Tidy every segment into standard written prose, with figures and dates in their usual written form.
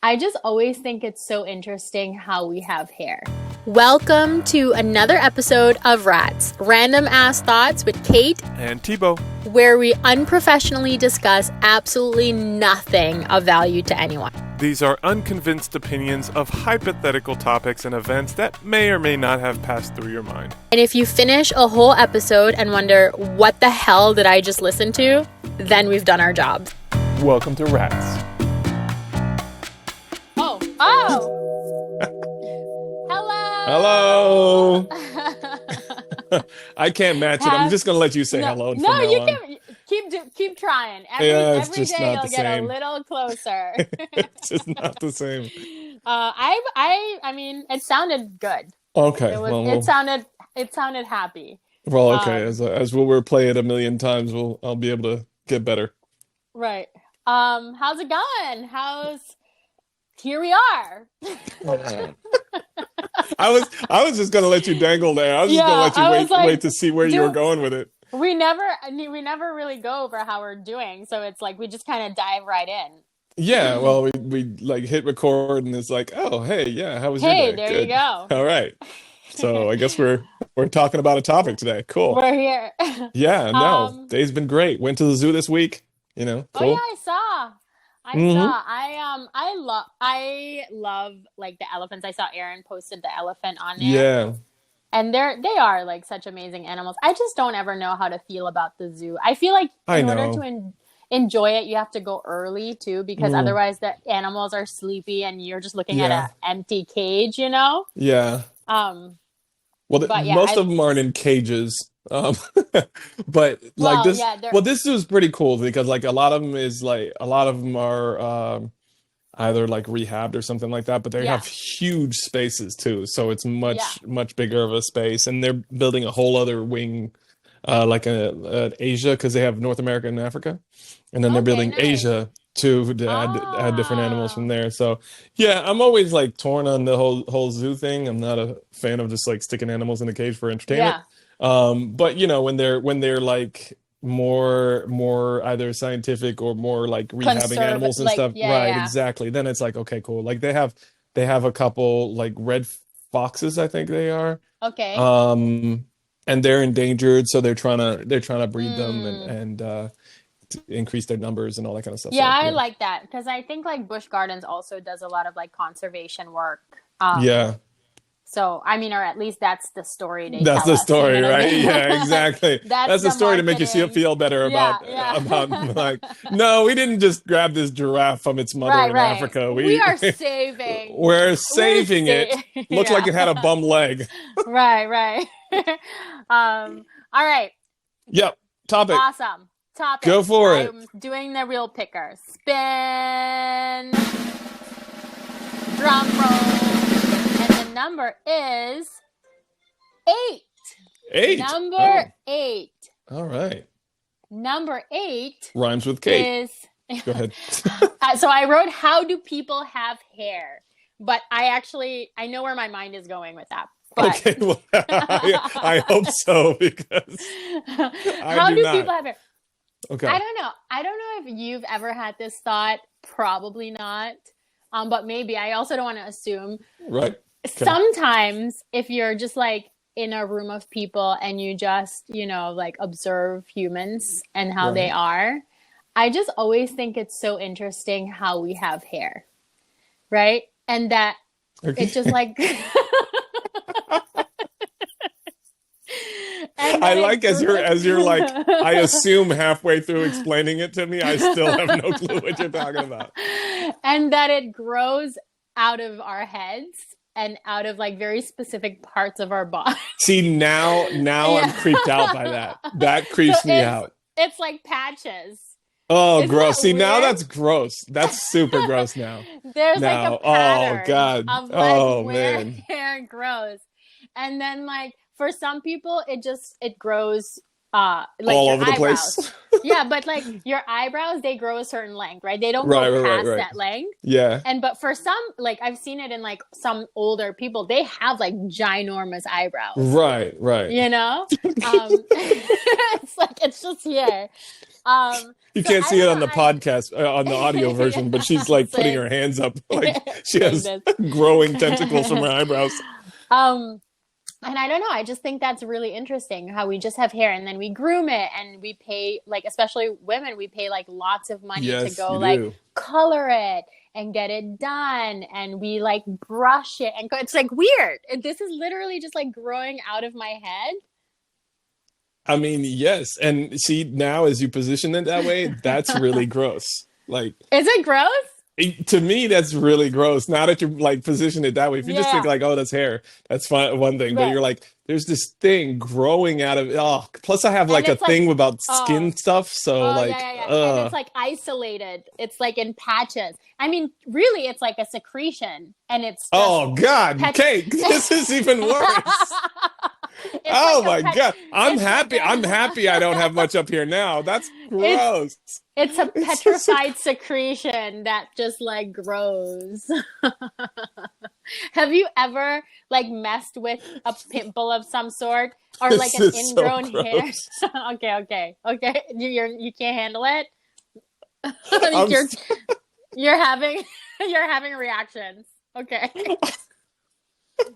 I just always think it's so interesting how we have hair. Welcome to another episode of RATz, Random Ass Thoughts with Kate and Thibaud, where we unprofessionally discuss absolutely nothing of value to anyone. These are unconvinced opinions of hypothetical topics and events that may or may not have passed through your mind. And if you finish a whole episode and wonder, what the hell did I just listen to? Then we've done our job. Welcome to RATz. Oh! Hello! I can't match it. I'm just going to let you say hello from now on. Keep trying. Every day you'll get a little closer. It's just not the same. I mean, it sounded good. Okay. It sounded happy. Well, okay. As we'll replay it a million times, I'll be able to get better. Right. How's it going? Here we are. I was just gonna let you dangle there. I was just gonna let you wait to see where you were going with it. We never really go over how we're doing, so it's like we just kind of dive right in. Yeah, well, we like hit record and it's like, oh, hey, yeah, how was your day? Hey, there you go. All right. So I guess we're talking about a topic today. Cool. We're here. Yeah, no, day's been great. Went to the zoo this week. You know, cool. Oh yeah, I saw. I love like the elephants. I saw Aaron posted the elephant on there. Yeah. And they are like such amazing animals. I just don't ever know how to feel about the zoo. I feel like in order to enjoy it, you have to go early too, because otherwise the animals are sleepy and you're just looking at an empty cage, you know? Yeah. Most of them aren't in cages. But like this zoo is pretty cool because like a lot of them are either like rehabbed or something like that, but they have huge spaces too, so it's much bigger of a space, and they're building a whole other wing like Asia, because they have North America and Africa, and then they're building Asia too to add different animals from there. So yeah, I'm always like torn on the whole zoo thing. I'm not a fan of just like sticking animals in a cage for entertainment. But you know, when they're like more either scientific or more like rehabbing animals and stuff, exactly, then it's like, okay, cool. Like they have a couple like red foxes, I think they are, and they're endangered, so they're trying to breed them and to increase their numbers and all that kind of stuff. I like that, because I think like Busch Gardens also does a lot of like conservation work. So, I mean, or at least that's the story. That's the story, you know right? I mean? Yeah, exactly. That's the story marketing. To make you feel better about like, no, we didn't just grab this giraffe from its mother in Africa. We are saving. We're saving it. Looked like it had a bum leg. Right. All right. Yep. Topic. Awesome. Topic. Go for it. I'm doing the real picker. Spin. Drum roll. Number is 8. 8. Number 8. All right. Number 8 rhymes with Kate. Go ahead. So I wrote, how do people have hair? But I know where my mind is going with that. But okay, well, I hope so, because how do people have hair? Okay. I don't know if you've ever had this thought. Probably not. But maybe. I also don't want to assume. Right. Okay. Sometimes if you're just like in a room of people and you just, you know, like observe humans and how they are, I just always think it's so interesting how we have hair, right? And that it's just like I like as you're like, I assume halfway through explaining it to me, I still have no clue what you're talking about. And that it grows out of our heads and out of like very specific parts of our body. See, now I'm creeped out by that. That creeps me out. It's like patches. Oh, Isn't gross. See, weird? Now that's gross. That's super gross now. There's like a pattern oh, God. of like where hair grows. And then like for some people, it grows like all over eyebrows. The place. Yeah, but like your eyebrows, they grow a certain length, right? They don't go past that length. Yeah. But for some, like I've seen it in like some older people, they have like ginormous eyebrows. Right. You know? It's like, it's just here. You So can't I see don't it know. on the podcast, on the audio version, but she's like putting her hands up, like she has growing tentacles from her eyebrows. Um, and I don't know. I just think that's really interesting how we just have hair and then we groom it and we pay, like, especially women, we pay like lots of money to Yes, go you like do. color it and get it done. And we like brush it and it's like weird. This is literally just like growing out of my head. I mean, yes. And see, now as you position it that way, that's really gross. Like, Is it gross? to me, that's really gross. Now that you like position it that way, if you just think Yeah. like, oh, that's hair, that's fine, one thing. But Right. you're like, there's this thing growing out of. Oh, plus I have like And a it's like, thing about oh, skin stuff. So oh, like, yeah. And it's like isolated. It's like in patches. I mean, really, it's like a secretion. And it's just oh God, Kate, this is even worse. Oh like my God. I'm it's happy. like I'm happy I don't have much up here now. That's gross. it's a It's petrified secretion that just like grows. Have you ever like messed with a pimple of some sort or like this an is so ingrown hair? gross. Okay. You can't handle it. I'm You're having reactions. Okay.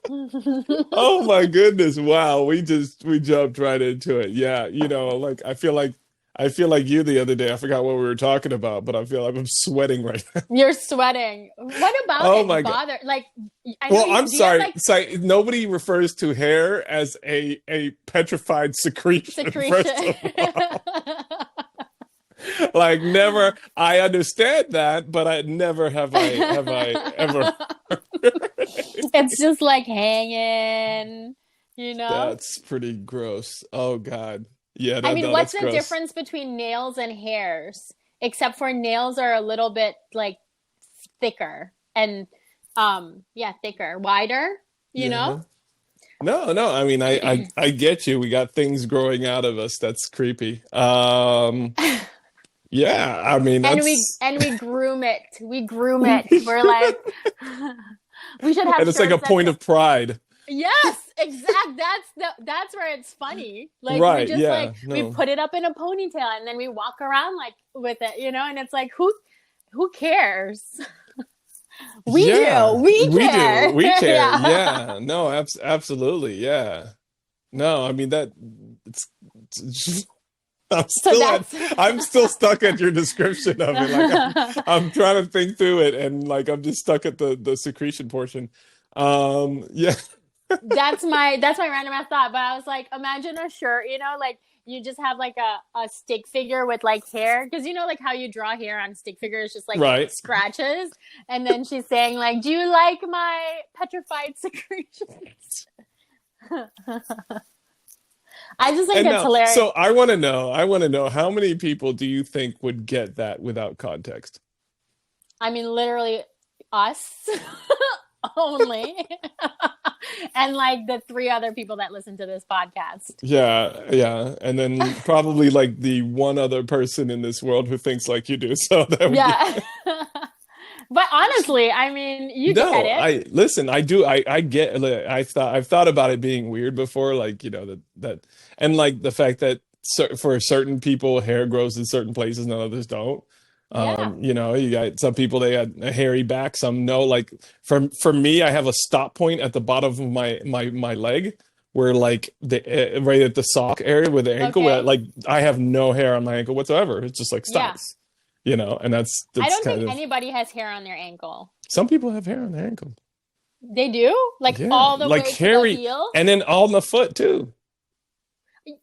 Oh my goodness. Wow. We jumped right into it. Yeah. You know, like I feel like you the other day. I forgot what we were talking about, but I feel like I'm sweating right now. You're sweating. What about Oh it my bother? Like, I Well, know I'm do you sorry. have, like, Sorry, nobody refers to hair as a petrified secretion. First of all. Like never. I understand that, but I never have I ever. It's just like hanging, you know? That's pretty gross. Oh God. Yeah, I no, mean, no, what's that's the gross. difference between nails and hairs? Except for nails are a little bit like thicker and thicker, wider, you know? Yeah. No. I mean, I get you. We got things growing out of us. That's creepy. Yeah. I mean, that's And we groom it. We groom it. We're like we should have and it's like a shirts that point say, of pride. yes, exact. That's where it's funny. Like we Right. just Yeah. like we No. put it up in a ponytail and then we walk around like with it, you know, and it's like who cares? We Yeah. do. We We care. do. We care. Yeah. Yeah. No, absolutely. Yeah. No, I mean it's So that's I'm still stuck at your description of it. Like I'm trying to think through it and like I'm just stuck at the secretion portion. Yeah. that's my random ass thought. But I was like, imagine a shirt, you know, like you just have like a stick figure with like hair. Because you know, like how you draw hair on stick figures, just like Right. scratches. And then she's saying, like, do you like my petrified secretions? I just think it's hilarious. So I want to know how many people do you think would get that without context? I mean, literally us only. And like the 3 other people that listen to this podcast. Yeah. And then probably like the one other person in this world who thinks like you do. So that would yeah. But honestly, I mean, you get it. I do. I get. I've thought about it being weird before, like you know that, and like the fact that for certain people, hair grows in certain places and others don't. Yeah. You know, you got some people they had a hairy back, some no. Like for me, I have a stop point at the bottom of my leg where like the right at the sock area with the ankle, where like I have no hair on my ankle whatsoever. It's just like stops. You know, and that's I don't kind think of, anybody has hair on their ankle. some people have hair on their ankle. They do? Like Yeah, all the like way hairy, to the heel? and then on the foot too.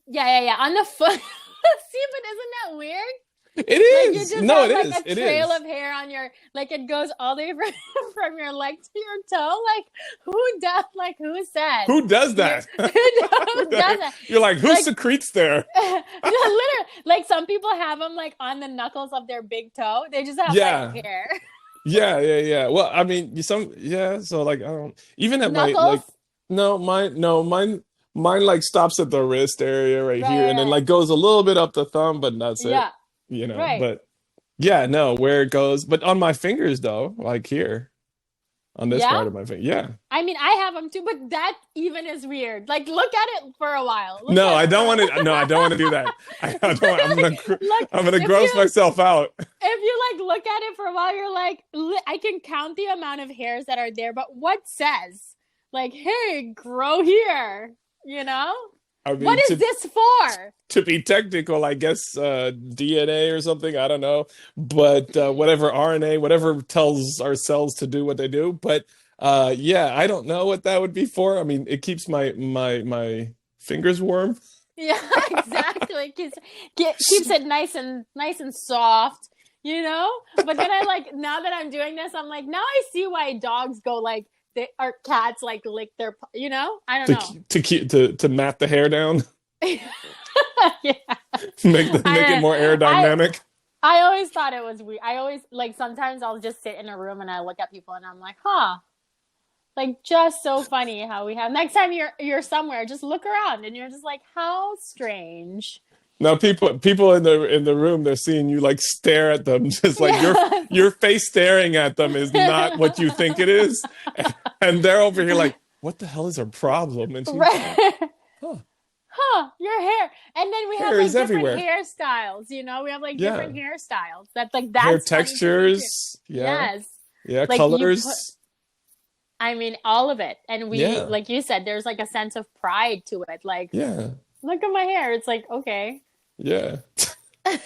Yeah. On the foot. See, but isn't that weird? It Like is. you just No, have it like is. a It trail is. of hair on your, like it goes all the way from your leg to your toe. Like who said? Who does that? Who does that? You're like, who Like- secretes there? Literally, like some people have them like on the knuckles of their big toe. They just have like hair. Yeah. Well, I mean, so like I don't even at my Knuckles? like mine like stops at the wrist area right here and then Right. like goes a little bit up the thumb, but that's it. Yeah. You know, Right. but yeah, no, where it goes, but on my fingers though, like here. on this Yeah? part of my finger. Yeah. I mean, I have them too, but that even is weird. Like, look at it for a while. No, I don't want to. No, I don't want to do that. I don't. Look, I'm gonna if gross myself out. if you like look at it for a while, you're like, I can count the amount of hairs that are there, but what says like, hey, grow here? You know? I mean, what is this for? To be technical, I guess DNA or something. I don't know, but whatever RNA, whatever tells our cells to do what they do. But yeah, I don't know what that would be for. I mean, it keeps my fingers warm. Yeah, exactly. Keeps it nice and soft, you know. But then I like now that I'm doing this, I'm like, now I see why dogs go like. Our cats like lick their, you know, I don't know, to mat the hair down. Yeah, make it more aerodynamic. I always thought it was weird. I always like sometimes I'll just sit in a room and I look at people and I'm like, huh, like just so funny how we have. Next time you're somewhere, just look around and you're just like, how strange. Now people in the room, they're seeing you like stare at them, just like your face staring at them is not what you think it is, and they're over here like, what the hell is our problem? And she's like, your hair, and then we have like different hairstyles. You know, we have like different hairstyles. That's hair textures. Yes. Yeah, like colors. I mean, all of it, and we like you said, there's like a sense of pride to it. Like, look at my hair. It's like, okay. Yeah. And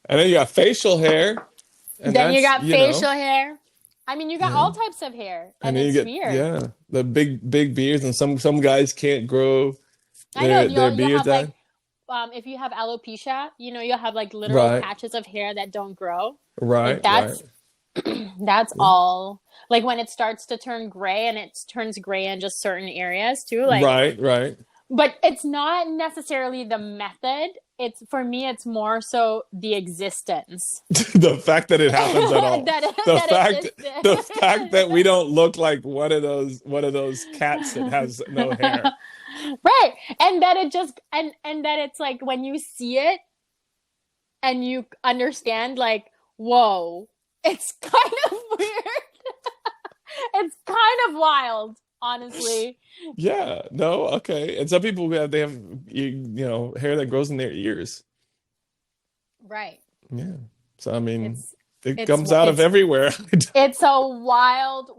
then you got facial hair. And then you got facial hair. I mean, you got all types of hair. And it's weird. Yeah. The big beards, and some guys can't grow their beards out. Like, if you have alopecia, you know, you'll have like literal patches of hair that don't grow. Right. Like that's all. Like when it starts to turn gray, and it turns gray in just certain areas too. Like right. But it's not necessarily the method. It's for me, it's more so the existence. The fact that it happens at all. The fact that we don't look like one of those cats that has no hair. Right. And that it just and that it's like when you see it and you understand like, whoa, it's kind of weird. It's kind of wild. Honestly. Yeah. No. Okay. And some people have hair that grows in their ears. Right. Yeah. So I mean, it comes out of everywhere. It's a wild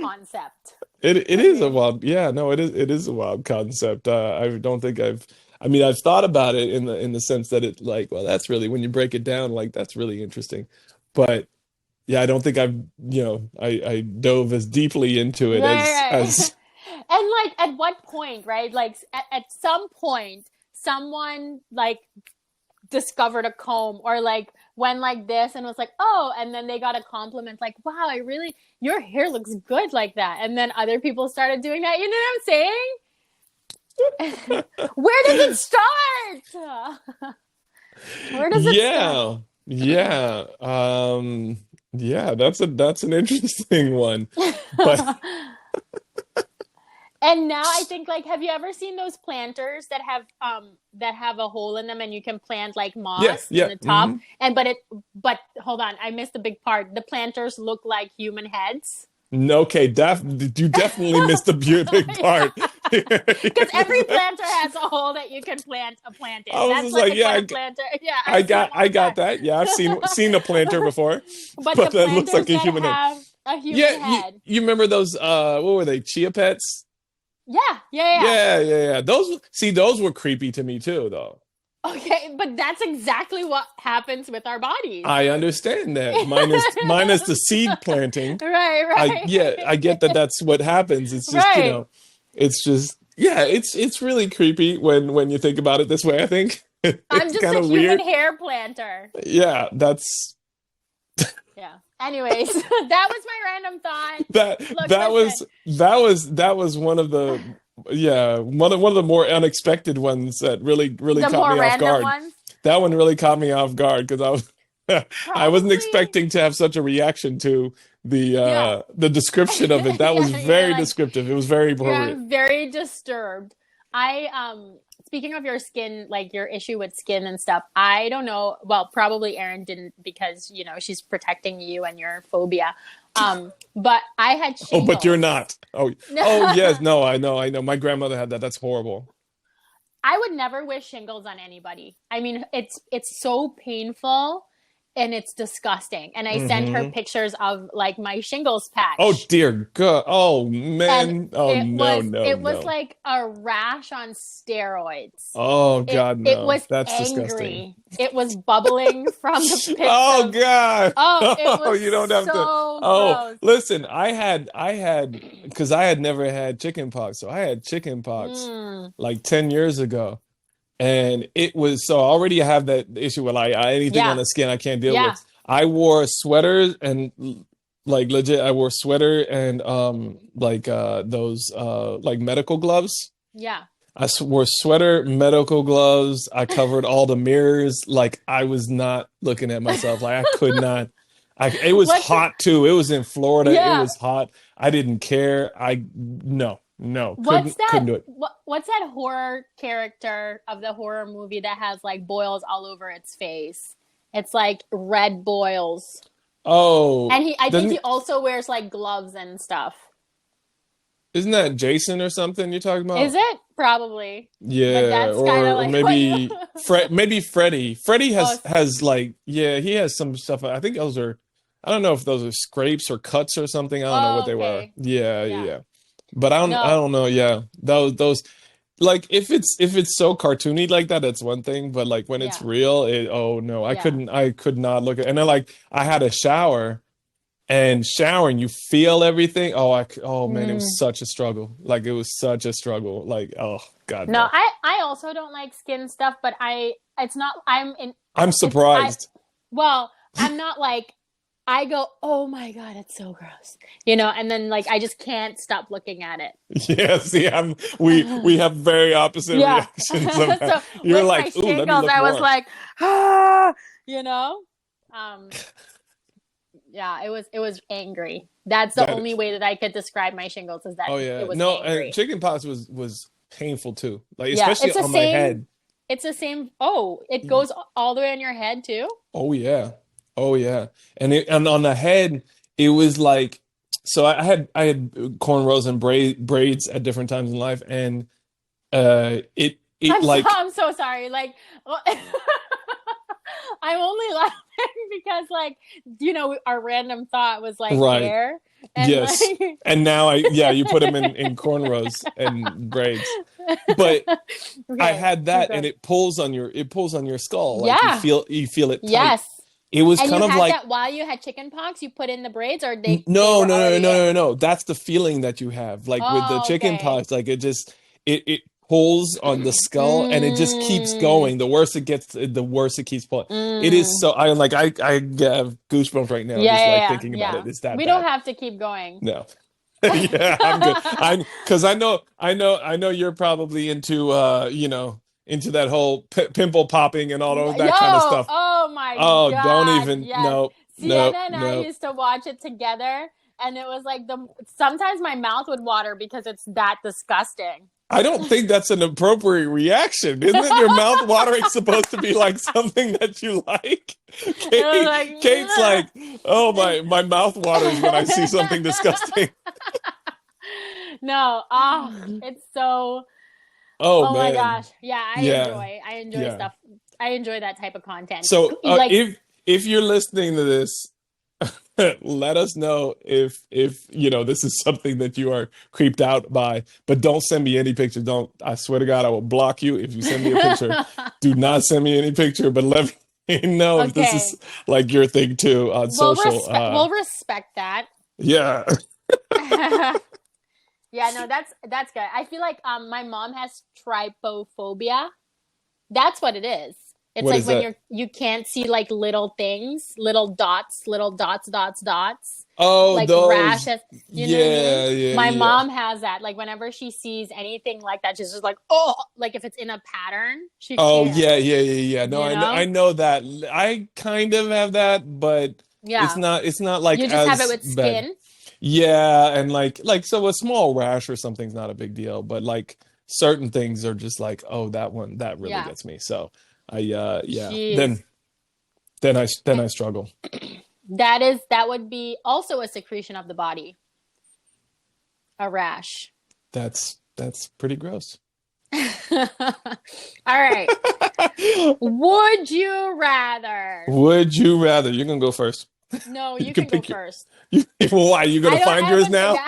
concept. It is a wild. Yeah. No. It is a wild concept. I don't think I've thought about it in the sense that it like, well, that's really, when you break it down, like that's really interesting, but. Yeah, I don't think I dove as deeply into it as And like at what point, right? Like at some point, someone like discovered a comb or like went like this and was like, oh, and then they got a compliment like, wow, your hair looks good like that. And then other people started doing that. You know what I'm saying? Where does it start? Where does it start? Yeah. Yeah, that's an interesting one. But and now I think like, have you ever seen those planters that have a hole in them and you can plant like moss in the top? Mm-hmm. And but hold on, I missed the big part. The planters look like human heads. Okay, you definitely missed the big part. Because every planter has a hole that you can plant a plant in. I was like, planter. Yeah, I got that. Yeah, I've seen a planter before. But that looks like a human head. A human head. You remember those? What were they? Chia pets? Yeah. Those were creepy to me too, though. Okay, but that's exactly what happens with our bodies. I understand that. Minus the seed planting. Right. I get that that's what happens. It's just, it's just, it's really creepy when you think about it this way, I think. I'm just a human hair planter. Yeah, that's... Yeah. Anyways, that was my random thought. That was one of the... Yeah, one of the more unexpected ones that really caught me off guard. Ones? That one really caught me off guard because I wasn't expecting to have such a reaction to the description of it. That was very descriptive. It was very appropriate. I'm very disturbed. Speaking of your skin, like your issue with skin and stuff, I don't know. Well, probably Erin didn't because, you know, she's protecting you and your phobia. But I had shingles. Oh, but you're not. Oh, oh yes. No, I know. My grandmother had that. That's horrible. I would never wish shingles on anybody. I mean, it's so painful and it's disgusting. And I sent her pictures of like my shingles patch. Oh dear God. Oh man. And oh it was like a rash on steroids. Oh God, no. It was That's angry. disgusting. It was bubbling from the pits. Oh God. Oh, it was you don't have so to. Oh, gross. listen, I had because I had never had chicken pox. So I had chicken pox like 10 years ago. And it was so I already have that issue with like anything on the skin I can't deal with. I wore sweaters and like legit I wore sweater and those like medical gloves. Yeah. I wore sweater, medical gloves. I covered all the mirrors. Like I was not looking at myself. Like I could not. It was hot too. It was in Florida. It was hot. I didn't care. No. Couldn't do it. What's that horror character of the horror movie that has like boils all over its face? It's like red boils. Oh. And I think he also wears like gloves and stuff. Isn't that Jason or something you're talking about? Is it? Probably. Yeah, or maybe maybe Freddy. Freddy has like he has some stuff. I think those are I don't know if those are scrapes or cuts or something. I don't know what they were. Yeah. But I don't know. Yeah, those like if it's so cartoony like that, that's one thing. But like when it's real, I could not look at. And then like I had a shower, and showering, you feel everything. Oh man, it was such a struggle. Like it was such a struggle. Like oh God. No, I also don't like skin stuff, but I'm surprised. I'm not like. I go, oh my God, it's so gross, you know, and then like I just can't stop looking at it. Yeah, see, we have very opposite reactions. So you're like, ooh, let me look I more. was like, you know, it was angry. That's the only way that I could describe my shingles is that it was angry. And chicken pox was painful too, like especially on my head. It's the same. Oh, it goes all the way on your head too. Oh yeah. And on the head, it was like, so I had cornrows and braids at different times in life, and I'm so sorry. Like, I'm only laughing because, like, you know, our random thought was like hair. And yes, like... and now you put them in cornrows and braids, but I had that, and it pulls on your skull. Like you feel it tight. Yes. It was kind of like that while you had chicken pox, you put in the braids, or they no. That's the feeling that you have, like with the chicken pox. Like it pulls on the skull, and it just keeps going. The worse it gets, the worse it keeps pulling. It is so. I have goosebumps right now thinking about it. It's that we don't have to keep going. No. Yeah, I'm good. Because I know you're probably into into that whole pimple popping and all that kind of stuff. Oh my God. Oh, don't even. Yes. No. Sienna and I used to watch it together, and it was like sometimes my mouth would water because it's that disgusting. I don't think that's an appropriate reaction. Isn't your mouth watering supposed to be like something that you like? Kate's like, oh my mouth waters when I see something disgusting. No, it's so. Oh my gosh. Yeah, I enjoy stuff. I enjoy that type of content. So if you're listening to this, let us know if this is something that you are creeped out by, but don't send me any picture. I swear to God, I will block you if you send me a picture. Do not send me any picture, but let me know if this is like your thing too on social. We'll respect that. Yeah. Yeah, no, that's good. I feel like my mom has trypophobia. That's what it is. It's what like when you can't see like little things, little dots. Oh, like those rashes. You know what I mean? Yeah. My mom has that. Like whenever she sees anything like that, she's just like, oh, like if it's in a pattern, she can't. Oh, yeah. No, I know that. I kind of have that, but it's not like you just have it with skin. Yeah, and like so a small rash or something's not a big deal, but like certain things are just like, oh, that really Yeah. gets me. So yeah. Jeez. Then I struggle. That would be also a secretion of the body. A rash. That's pretty gross. All right. Would you rather? Would you rather? You're gonna go first. No, you can go first. Why? You gonna find yours now?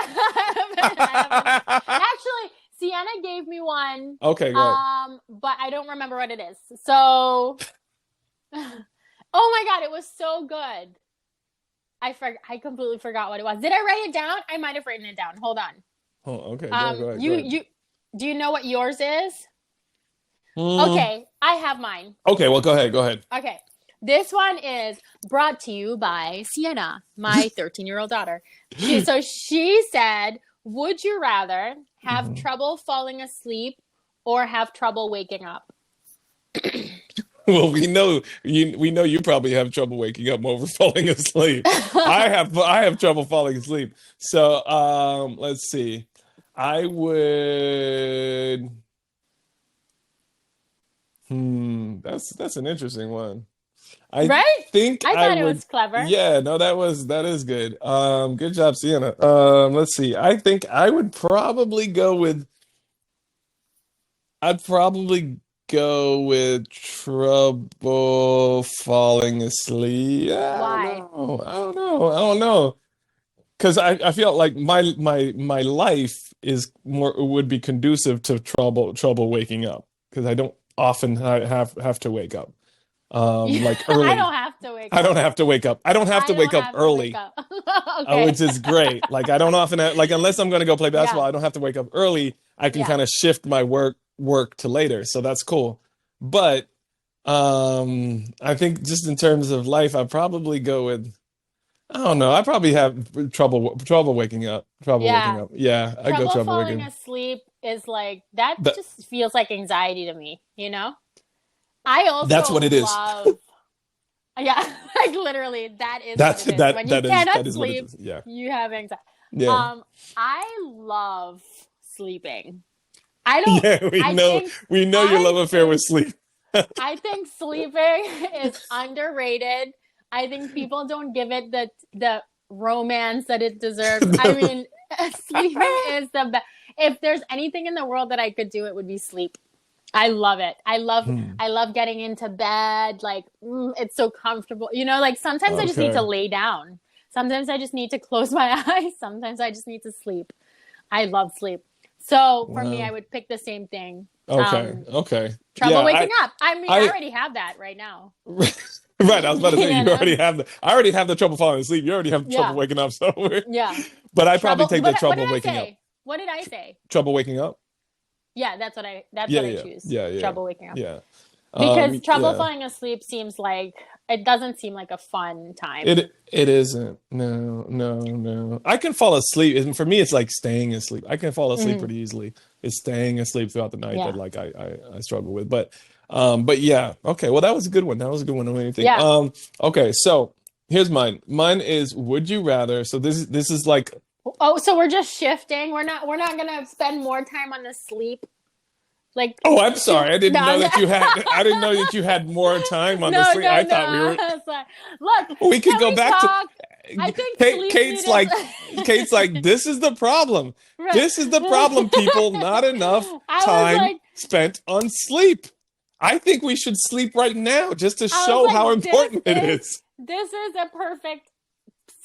Actually, Sienna gave me one. Okay, go ahead. But I don't remember what it is. So, oh my God, it was so good. I completely forgot what it was. Did I write it down? I might have written it down. Hold on. Oh, okay. Go ahead. Do you know what yours is? Okay, I have mine. Okay, well, go ahead. Okay. This one is brought to you by Sienna, my 13-year-old daughter. So she said, would you rather have trouble falling asleep or have trouble waking up? Well, we know you probably have trouble waking up over falling asleep. I have trouble falling asleep. So let's see. I would. That's an interesting one. I thought it was clever. Yeah, no, that is good. Good job, Sienna. Let's see. I think I would probably go with. I'd probably go with trouble falling asleep. Why? I don't know. Because I feel like my life would be conducive to trouble waking up, because I don't often have to wake up. Like early. I don't have to wake up. I don't have to wake up. I don't have to wake up early. Okay. Which is great. Like I don't often unless I'm going to go play basketball, I don't have to wake up early. I can kind of shift my work to later. So that's cool. But I think just in terms of life, I'd probably go with, I don't know. I probably have trouble waking up. Waking up. Yeah, I go trouble falling waking up. Asleep is like that just feels like anxiety to me, you know? I also that's what it is. Yeah, like literally that is what it is. When you cannot sleep, you have anxiety. Yeah. I love sleeping. I don't. Yeah, we know your love affair with sleep. I think sleeping is underrated. I think people don't give it the romance that it deserves. I mean, sleeping is the best. If there's anything in the world that I could do, it would be sleep. I love it. I love getting into bed. Like, it's so comfortable. You know, like sometimes I just need to lay down. Sometimes I just need to close my eyes. Sometimes I just need to sleep. I love sleep. So for me, I would pick the same thing. Okay. Trouble waking up. I mean, I already have that right now. Right, I was about to say, you already have I already have the trouble falling asleep. You already have the trouble waking up. So but I probably take the trouble waking up. What did I say? Trouble waking up? Yeah, that's what I choose. Yeah. Trouble waking up. Yeah. Because trouble falling asleep seems like it doesn't seem like a fun time. It isn't. No. I can fall asleep. And for me, it's like staying asleep. I can fall asleep pretty easily. It's staying asleep throughout the night that like I struggle with. But yeah. Okay. Well, that was a good one. That was a good one. Anything. Yeah. Okay. So here's mine. Mine is, would you rather? So this is like. Oh, so we're just shifting. We're not gonna spend more time on the sleep. Like, oh, I'm sorry. I didn't know that you had. I didn't know that you had more time on the sleep. I thought we were. Look, we could go back to. I think Kate's like, this is the problem. Right. This is the problem, people. Not enough time spent on sleep. I think we should sleep right now just to show how important it is. This is a perfect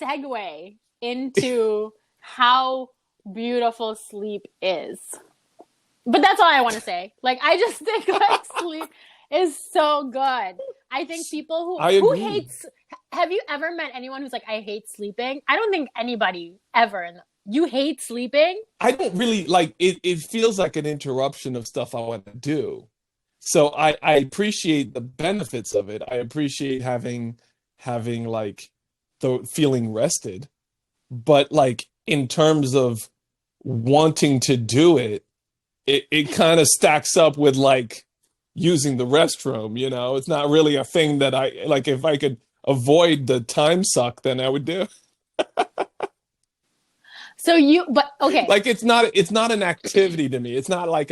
segue into how beautiful sleep is. But that's all I want to say. Like, I just think like sleep is so good. I think people who hates. Have you ever met anyone who's like, I hate sleeping? I don't think anybody ever. You hate sleeping? I don't really like it. It feels like an interruption of stuff I want to do. So I appreciate the benefits of it. I appreciate having like the feeling rested. But like in terms of wanting to do it kind of stacks up with like using the restroom, you know. It's not really a thing that I like. If I could avoid the time suck, then I would do. But okay. Like it's not an activity to me. It's not like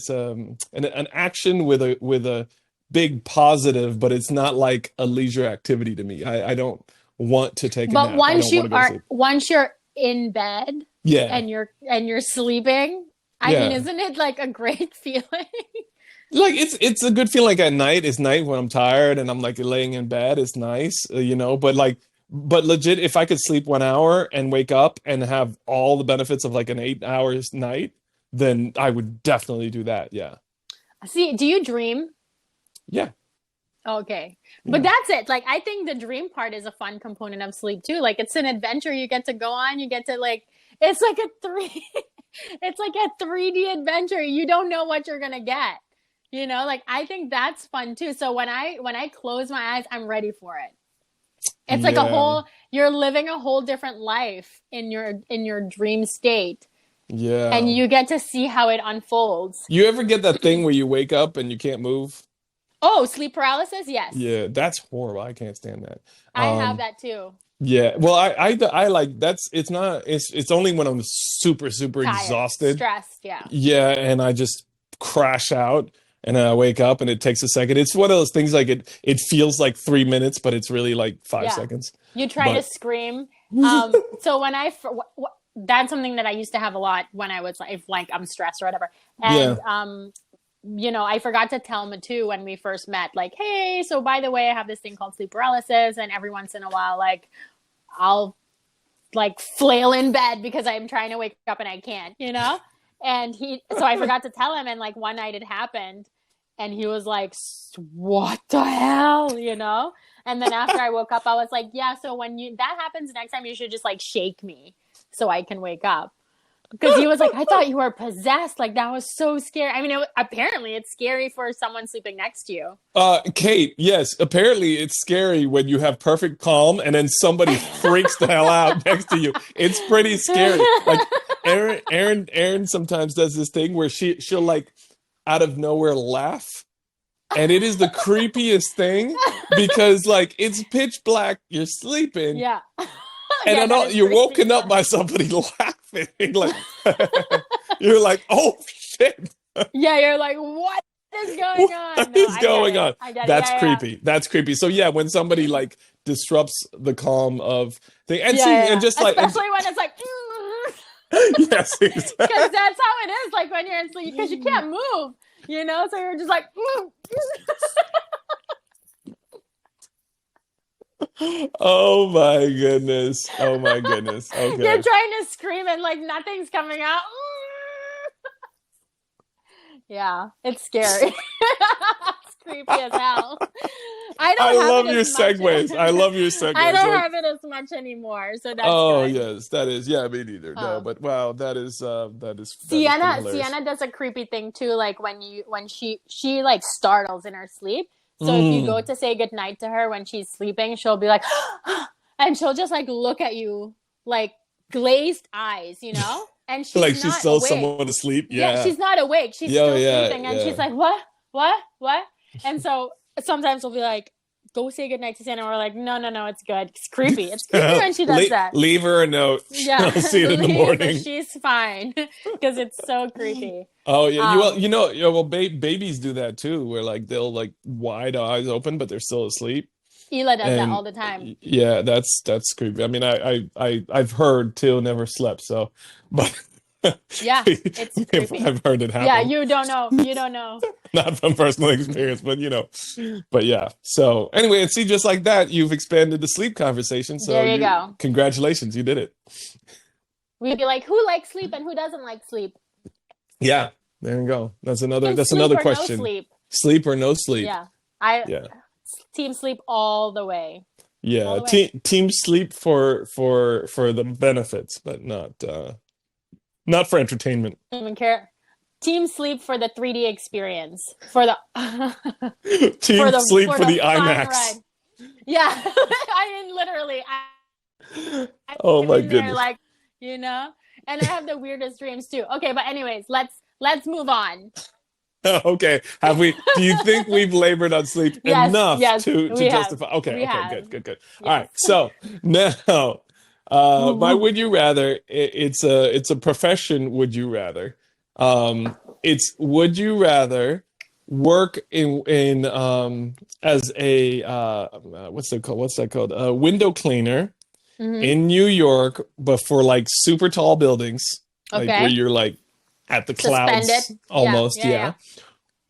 an action with a big positive, but it's not like a leisure activity to me. I don't want to take a But nap. I don't want to go to sleep. once you're in bed, Yeah. and you're sleeping, I Yeah. mean, isn't it like a great feeling? Like it's a good feeling. Like at night, it's night when I'm tired and I'm like laying in bed. It's nice, but legit, if I could sleep 1 hour and wake up and have all the benefits of like an 8 hours night, then I would definitely do that. Yeah. See, do you dream? Yeah. Okay. But that's it. Like, I think the dream part is a fun component of sleep too. Like, it's an adventure you get to go on. You get to it's like it's like a 3D adventure. You don't know what you're going to get. Like, I think that's fun too. So when I close my eyes, I'm ready for it. It's like you're living a whole different life in your dream state. Yeah. And you get to see how it unfolds. You ever get that thing where you wake up and you can't move? Oh, sleep paralysis? Yes. Yeah, that's horrible. I can't stand that. I have that too. Yeah. Well, I like it's only when I'm super, super Tired, exhausted. stressed, yeah. Yeah, and I just crash out and I wake up and it takes a second. It's one of those things like it feels like 3 minutes, but it's really like 5 seconds. You try to scream. So when that's something that I used to have a lot when I was like I'm stressed or whatever. And I forgot to tell Matu when we first met, like, hey, so by the way, I have this thing called sleep paralysis, and every once in a while, like, I'll like flail in bed because I'm trying to wake up and I can't, And so I forgot to tell him, and like one night it happened, and he was like, what the hell, And then after I woke up, I was like, yeah, so when that happens next time, you should just like shake me so I can wake up. Because he was like, I thought you were possessed. Like, that was so scary. I mean, apparently it's scary for someone sleeping next to you. Kate, yes. Apparently it's scary when you have perfect calm and then somebody freaks the hell out next to you. It's pretty scary. Like, Erin sometimes does this thing where she'll like out of nowhere laugh. And it is the creepiest thing because like it's pitch black. You're sleeping. Yeah. And you're woken up by somebody laughing. Like you're like, oh shit. Yeah, you're like, what is going on? What is going on? That's creepy. Yeah. That's creepy. So yeah, when somebody like disrupts the calm of thing, and and just like, especially when it's like, yes, exactly. Because that's how it is. Like when you're in sleep, because you can't move, So you're just like. Oh my goodness. Okay. You're trying to scream and like nothing's coming out. Yeah, it's scary. It's creepy as hell. I love your segues. I love your segues. I don't have it as much anymore, so that's good. Yes, that is. Yeah, me neither. No, but wow, that is Sienna does a creepy thing too, like when she like startles in her sleep. So if you go to say goodnight to her when she's sleeping, she'll be like, and she'll just like look at you like glazed eyes, And she's like not she saw awake. someone asleep. Yeah, she's not awake. She's still sleeping, and she's like, what? And so sometimes we'll be like, go say goodnight to Sienna. And we're like, no, it's good. It's creepy. It's creepy when she does that. Leave her a note. Yeah, I'll see you in the morning. She's fine because it's so creepy. Oh yeah, babies do that too, where like they'll like wide eyes open, but they're still asleep. Ela does that all the time. Yeah, that's creepy. I mean, I've heard too, never slept, so, but yeah, it's creepy. I've heard it happen. Yeah, you don't know. Not from personal experience, but but yeah. So anyway, see, just like that, you've expanded the sleep conversation. So there you go. Congratulations, you did it. We'd be like, who likes sleep and who doesn't like sleep? Yeah, there you go. That's another question. No sleep. Sleep or no sleep? Yeah. Team sleep all the way. Yeah, team sleep for the benefits, but not for entertainment. I don't even care. Team sleep for the 3D experience. For the sleep for the IMAX. Ride. Yeah, I mean literally. Oh my goodness! Like and I have the weirdest dreams too. Okay, but anyways, let's move on. Okay, do you think we've labored on sleep enough to justify? Okay, good. Yes. All right, so now My would you rather, it's a profession would you rather. It's would you rather work in as a what's that called? What's that called? A window cleaner Hmm. in New York, but for like super tall buildings, like where Okay. you're like at the Suspended. clouds Yeah, almost, yeah, yeah. yeah.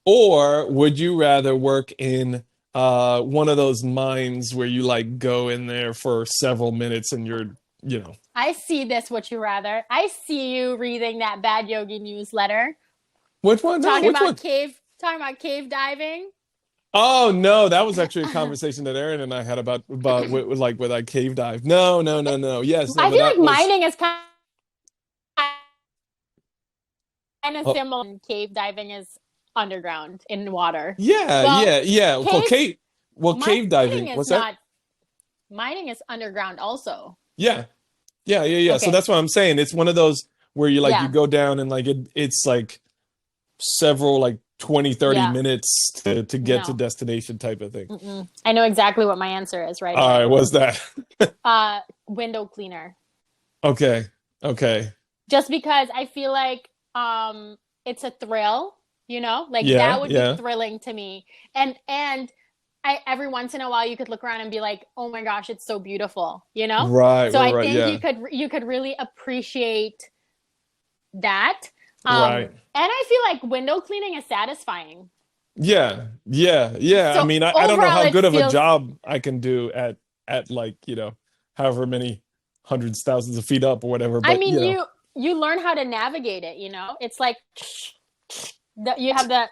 Or would you rather work in one of those mines where you like go in there for several minutes and you're, you know. I see this, would you rather. I see you reading that Bad Yogi newsletter, Which one? No, which one? talking about cave diving. Oh no, that was actually a conversation that Aaron and I had about like with like cave dive. No, no, no, no. Yes, no, I but feel that like was mining is kind of oh, similar. And cave diving is underground in water. yeah, Well, yeah, yeah. cave Cave diving. mining is What's that? not mining is underground also. Yeah. Yeah, yeah, yeah. So Okay. that's what I'm saying. It's one of those where you Yeah. go down and like it's like several like 20, 30 Yeah. minutes to get to No. destination type of thing. Mm-mm. I know exactly what my answer is right All right, away. what's that? Window cleaner. Okay. Okay. Just because I feel like it's a thrill, like Yeah, that would be yeah. thrilling to me. And I every once in a while you could look around and be like, "Oh my gosh, it's so beautiful." Right, So right, I right. think Yeah. you could really appreciate that. Right. And I feel like window cleaning is satisfying. Yeah. Yeah. Yeah. I So mean, I don't know overall how it good of a feels job I can do at like, however many hundreds, thousands of feet up or whatever, I but mean you learn how to navigate. It's like you have the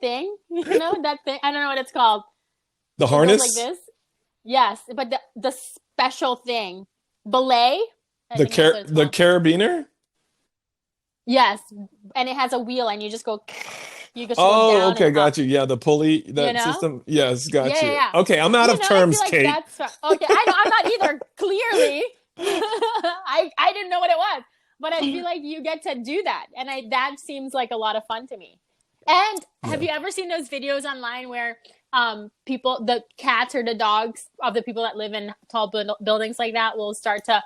thing, that thing. I don't know what it's called. the It goes harness, like this. Yes, but the special thing, belay, I think that's what it's the called. carabiner. Yes, and it has a wheel, and you just go Oh, down and okay, up. got you. Yeah, the pulley, You that know? system. Yes, got Yeah, yeah, you. yeah. Okay, I'm out of I feel terms, like Kate. that's okay. I know I'm not either. Clearly, I didn't know what it was, but I feel like you get to do that, and that seems like a lot of fun to me. And have Yeah. you ever seen those videos online where the cats or the dogs of the people that live in tall buildings like that will start to,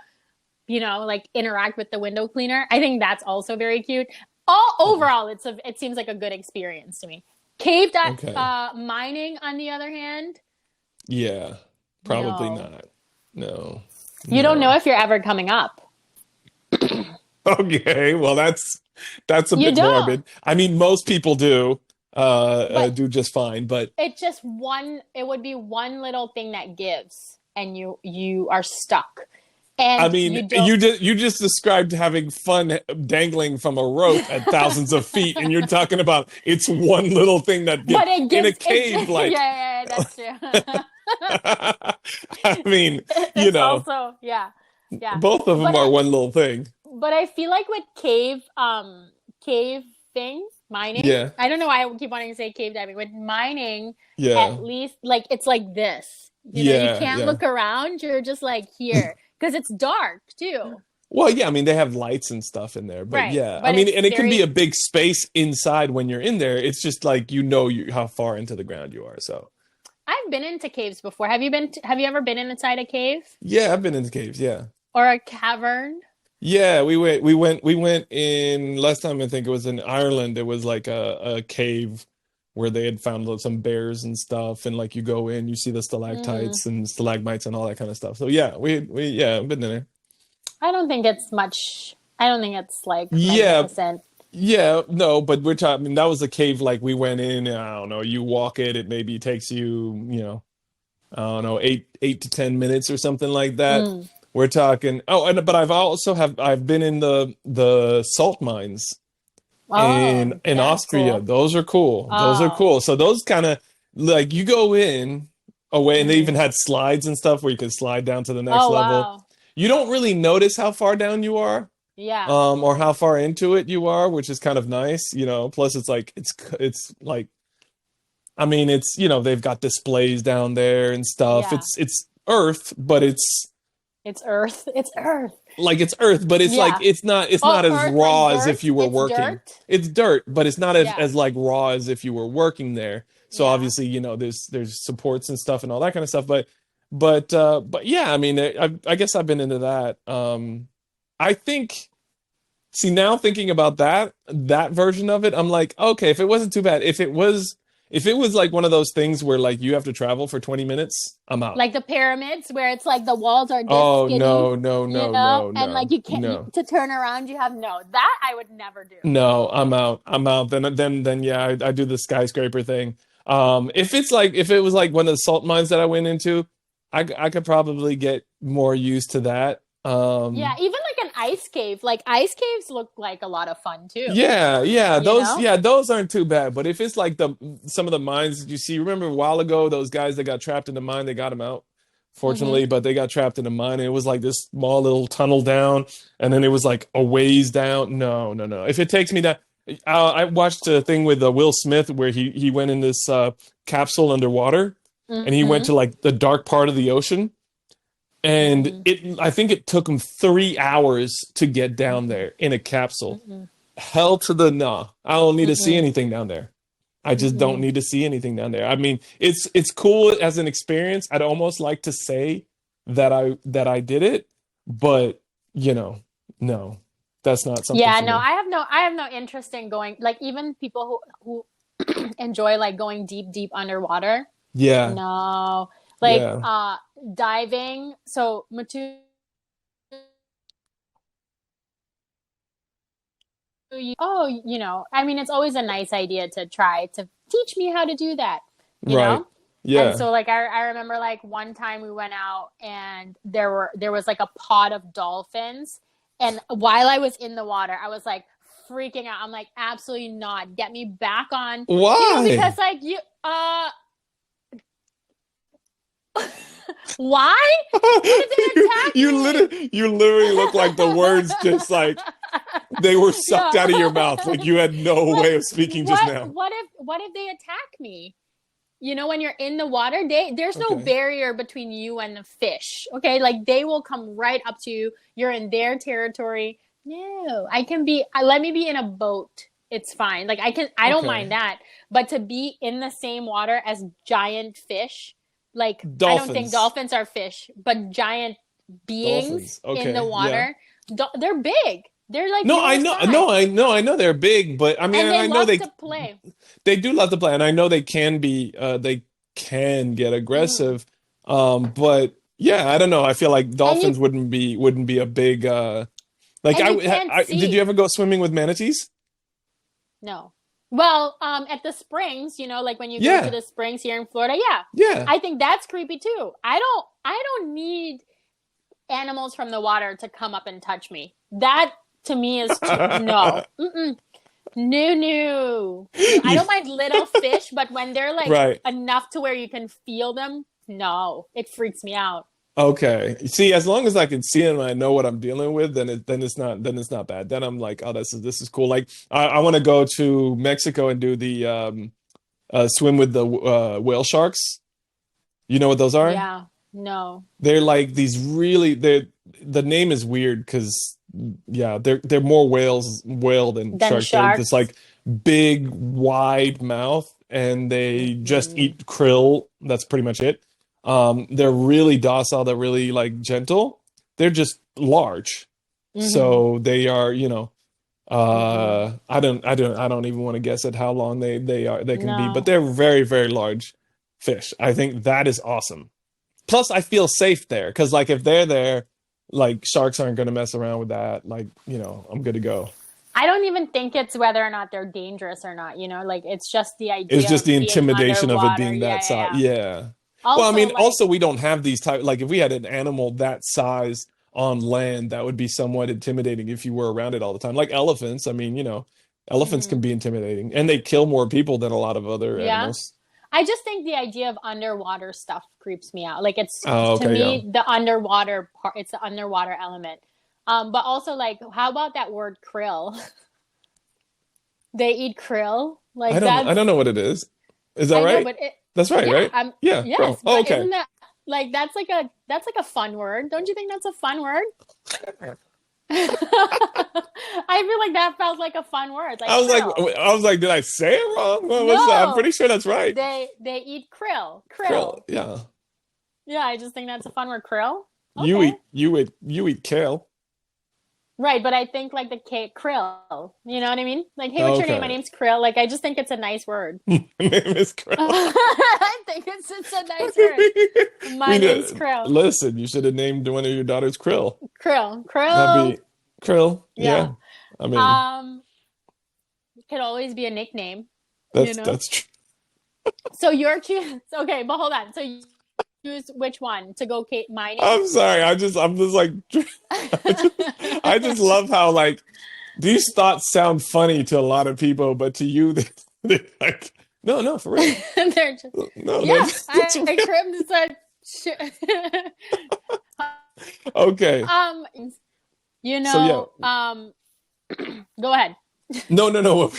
like interact with the window cleaner? I think that's also very cute. All Oh, overall, it seems like a good experience to me. okay. Mining, on the other hand, Yeah. Probably no. not. No. You don't know No. if you're ever coming up. Okay, well that's a You bit don't. morbid. I mean, most people But do just fine, but it would be one little thing that gives and you are stuck. I And mean, you don't. you just described having fun dangling from a rope at thousands of feet, and you're talking about it's one little thing that gives But it in a gives it cave, yeah, like yeah, yeah, that's true. I mean, you It's know, also yeah. Yeah. both of them But are one little thing. I feel like with cave thing, mining, Yeah, I don't know why I keep wanting to say cave diving. With mining, yeah, at least like it's like this. You yeah, can't yeah. look around, you're just like here. Because it's dark too. Well, yeah, I mean, they have lights and stuff in there, but Right. yeah, I But mean, it's and it can be a very big space inside when you're in there. It's just like how far into the ground you are. So, I've been into caves before. Have you ever been inside a cave yeah, I've been in the caves. Yeah. or a cavern? Yeah, we went in last time I think it was in Ireland. It was like a cave where they had found some bears and stuff, and like you go in, you see the Mm, stalactites and stalagmites and all that kind of stuff. So yeah, yeah, I've been in there. I don't think it's much. I don't think it's like Yeah, magnificent. yeah, no, but we're talking. I mean, that was a cave like we went in. I don't know. You walk it, it maybe takes you, I don't know, eight to 10 minutes or something like that. Mm. We're talking. Oh, and but I've been in the salt mines Oh, in that's Austria. cool. Those are cool. Those are Oh, cool. So those kind of like you go in away, and they even mm. had slides and stuff where you could slide down to the next Oh, level. wow. You don't really notice how far down you are, Yeah. or how far into it you are, which is kind of nice, Plus, it's like it's like I mean, it's they've got displays down there and stuff. Yeah. It's Earth, but it's It's Earth. It's Earth. like it's Earth, but it's like Yeah. it's Oh, not as Earth like raw as if dirt. you were It's working. dirt. It's dirt, but it's not Yeah. as like raw as if you were working there. So Yeah. obviously, there's supports and stuff and all that kind of stuff. But But yeah, I mean, I guess I've been into that. I think, see, now thinking about that version of it, I'm like, okay, if it wasn't too bad, if it was like one of those things where like you have to travel for 20 minutes, I'm out. Like the pyramids where it's like the walls are this Oh skinny, no, no, you no, know, no, and like no, you can't no. to turn around, you have no. That I would never do. No, I'm out. I'm out. Then yeah, I do the skyscraper thing. If it was like one of the salt mines that I went into, I could probably get more used to that. Yeah, even like an ice cave. Like ice caves look like a lot of fun too, you know? Yeah, those aren't too bad. But if it's like the some of the mines that you see, remember a while ago those guys that got trapped in the mine, they got them out, Hmm. fortunately, but they got trapped in the mine and it was like this small little tunnel down, and then it was like a ways down. No, no, no. If it takes me down, I watched a thing with Will Smith where he went in this capsule underwater, and he went Hmm. to like the dark part of the ocean, and Mm-mm. I think it took him 3 hours to get down Mm-mm. there in a capsule. Mm-mm. Hell to the nah. I don't need to see Mm-mm. anything down there. I just don't Mm-mm. need to see anything down there. I mean, it's cool as an experience. I'd almost like to say that I did it, but you know, no, that's not something Yeah, for no, me. I have no interest in going like even people who enjoy like going deep underwater. Yeah, No. Like yeah, diving. So Matu, oh, you know, I mean it's always a nice idea to try to teach me how to do that, you right. know? And Yeah. so like I remember like one time we went out and there was like a pod of dolphins, and while I was in the water, I was like freaking out. I'm like, absolutely not. Get me back on, you know, Why? because like why? What if they attack me? You literally look like the words just like they were sucked Yeah. out of your mouth. Like you had no Well, way of speaking just now. what if they attack me? You know, when you're in the water, there's no Okay. barrier between you and the fish. Okay, like they will come right up to you. You're in their territory. No, I can be. Let me be in a boat. It's fine. Like I can. I don't mind Okay. that. But to be in the same water as giant fish, like I don't think Dolphins. dolphins are fish, but giant beings Dolphins. in the Okay. Yeah. water. They're big. They're like No, I your know. size, No, I know they're big, but I mean, and and they I know love to play. they do love to play, and I know they can get Mm. aggressive. But yeah, I don't know. I feel like And dolphins wouldn't be a big like you can't I did you see. ever go swimming with manatees? No. Well, at the springs, you know, like when you go to Yeah. the springs here in Florida, yeah. Yeah. I think that's creepy too. I don't need animals from the water to come up and touch me. That to me is too no. Mm-mm. No, no. No, I You don't mind little fish, but when they're like right. enough to where you can feel them, no. It freaks me out. Okay. See, as long as I can see it and I know what I'm dealing with, then it's not bad. Then I'm like, oh, this is cool. Like I want to go to Mexico and do the swim with the whale sharks. You know what those are? Yeah. No. They're like these really they're the name is weird because yeah, they're more whale than Then sharks. They're this sharks. like big, wide mouth, and they just Mm-mm. eat krill. That's pretty much it. They're really docile, they're really like gentle. They're just large. Mm-hmm. So they are, Mm-mm. I don't even want to guess at how long they can be, but No. they're very, very large fish. I think that is awesome. Plus, I feel safe there because, like, if they're there, like, sharks aren't going to mess around with that. Like, I'm good to go. I don't even think it's whether or not they're dangerous or not, you know, like it's just the It's idea just of the being intimidation of it underwater. being Yeah, that yeah, size. yeah. Yeah. Well, I Also, mean, like, also we don't have these type. Like, if we had an animal that size on land, that would be somewhat intimidating if you were around it all the time. Like elephants. I mean, elephants mhm. can be intimidating, and they kill more people than a lot of other Yeah. animals. I just think the idea of underwater stuff creeps me out. Like it's Oh, to okay, yeah. me the underwater part, it's the underwater element. But also like how about that word krill? They eat krill? Like I that's don't know what it is. Is that I know, right? but it That's right, yeah, right? Yeah, yes, bro. Oh, but okay. isn't that like that's like a fun word. Don't you think that's a fun word? I feel like that felt like a fun word, like krill. I was like, did I say it wrong? I'm No, pretty sure that's right. they eat krill, Krill, krill. yeah. Yeah, I just think that's a fun word. Krill. You Okay. eat you eat kale. Right, but I think like the Kate Krill. You know what I mean? Like, hey, what's your name? My Okay. name's Krill. Like, I just think it's a nice word. My name is Krill. I think it's a nice word. My name's Krill. Listen, you should have named one of your daughters Krill. Krill. That'd Krill. be Krill. Yeah. Yeah. I mean, Um, it could always be a nickname, you that's know? that's true. So you're choose okay, but hold on. So you choose which one to go Kate my name? I'm sorry. I'm just like I just love how like these thoughts sound funny to a lot of people, but to you, they're like, no, for real. They're just No, yeah, that's I real. cribbed said Okay. you So yeah. know, go ahead. No.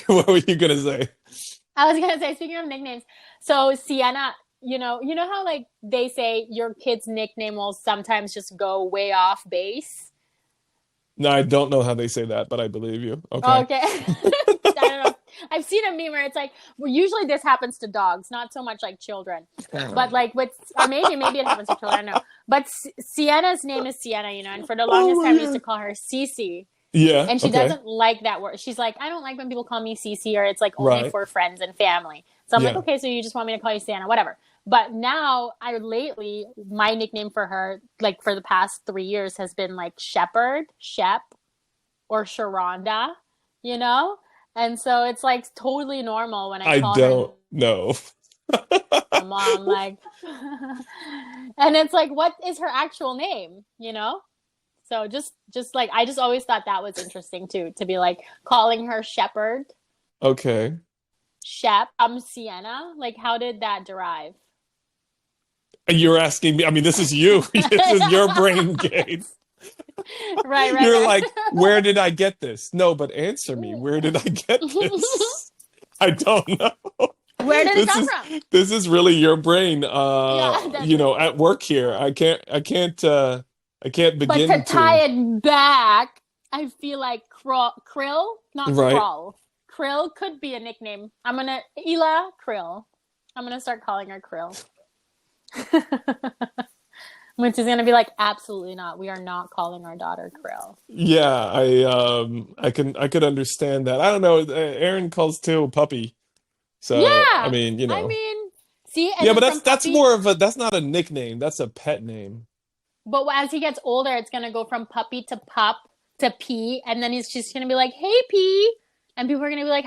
What were you gonna say? I was gonna say, speaking of nicknames, so Sienna, you know how like they say your kid's nickname will sometimes just go way off base. No, I don't know how they say that, but I believe you. Okay. Okay. I don't know. I've seen a meme where it's like, well, usually this happens to dogs, not so much like children, but like with, or maybe it happens to children. I don't know. But Sienna's name is Sienna, and for the longest time we used to call her Cece. Yeah. And she Okay. doesn't like that word. She's like, I don't like when people call me Cece, or it's like only Right. for friends and family. So I'm like, Yeah. okay, so you just want me to call you Sienna, whatever. But now my nickname for her, like for the past 3 years, has been like Shepherd, Shep, or Sharonda, you know? And so it's like totally normal when I I call her don't know. mom, like, and it's like, what is her actual name, So just like, I just always thought that was interesting too, to be like calling her Shepherd, Okay. Shep, Sienna. Like, how did that derive? You're asking me. I mean, this is you. This is your brain, Kate. You're Right. like, where did I get this? No, but answer me. Where did I get this? I don't know. Where did it This come is from? this is really your brain. Yeah, At work here. I can't but to begin tie to. it back, I feel like Krill, not Right. Crawl. Krill could be a nickname. Ela Krill. I'm gonna start calling her Krill. Which is gonna be like, absolutely not. We are not calling our daughter Krill. Yeah, I could understand that. I don't know. Aaron calls Till puppy. So, I Yeah. mean, I mean, see, and Yeah, but then from that's puppy, more of a that's not a nickname. That's a pet name. but as he gets older, it's gonna go from puppy to pup to P, and then he's just gonna be like, "Hey, P," and people are gonna be like,